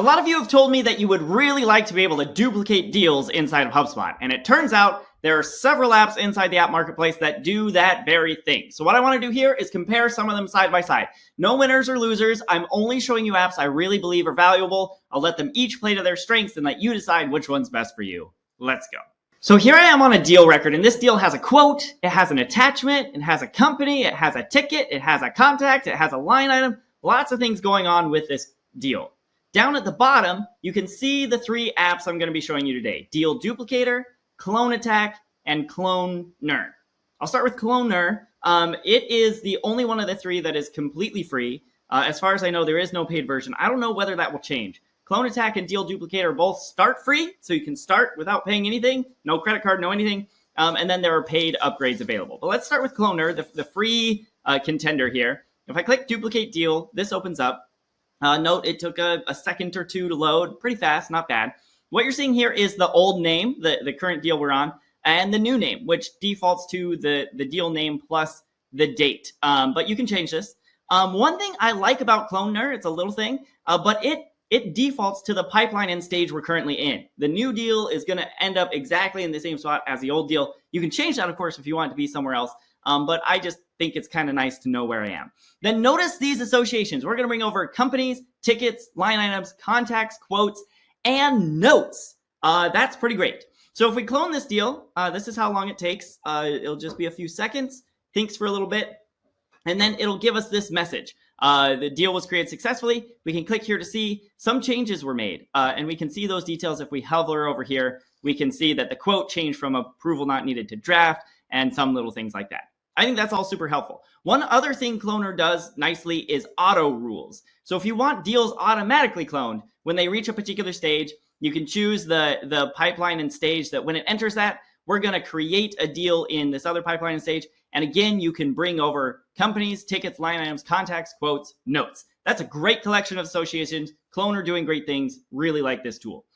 A lot of you have told me that you would really like to be able to duplicate deals inside of HubSpot, and it turns out there are several apps inside the app marketplace that do that very thing. So what I want to do here is compare some of them side by side. No winners or losers. I'm only showing you apps I really believe are valuable. I'll let them each play to their strengths and let you decide which one's best for you. Let's go. So here I am on a deal record, and this deal has a quote, it has an attachment, it has a company, it has a ticket, it has a contact, it has a line item, lots of things going on with this deal. Down at the bottom, you can see the three apps I'm going to be showing you today: Deal Duplicator, Clone Attack, and CloneNer. I'll start with CloneNer. It is the only one of the three that is completely free. As far as I know, there is no paid version. I don't know whether that will change. Clone Attack and Deal Duplicator both start free, so you can start without paying anything, no credit card, no anything, and then there are paid upgrades available. But let's start with CloneNer, the free contender here. If I click Duplicate Deal, this opens up. Note it took a second or two to load, pretty fast, not bad. What you're seeing here is the old name, the current deal we're on, and the new name, which defaults to the deal name plus the date. But you can change this. One thing I like about CloneNer, it's a little thing, but it defaults to the pipeline and stage we're currently in. The new deal is going to end up exactly in the same spot as the old deal. You can change that, of course, if you want it to be somewhere else. But I just think it's kind of nice to know where I am. Then notice these associations. We're going to bring over companies, tickets, line items, contacts, quotes, and notes. That's pretty great. So if we clone this deal, this is how long it takes. It'll just be a few seconds, thinks for a little bit, and then it'll give us this message. The deal was created successfully. We can click here to see some changes were made, and we can see those details. If we hover over here, we can see that the quote changed from approval not needed to draft and some little things like that. I think that's all super helpful. One other thing CloneNer does nicely is auto rules. So if you want deals automatically cloned, when they reach a particular stage, you can choose the pipeline and stage that when it enters that, we're going to create a deal in this other pipeline and stage. And again, you can bring over companies, tickets, line items, contacts, quotes, notes. That's a great collection of associations. CloneNer doing great things. Really like this tool.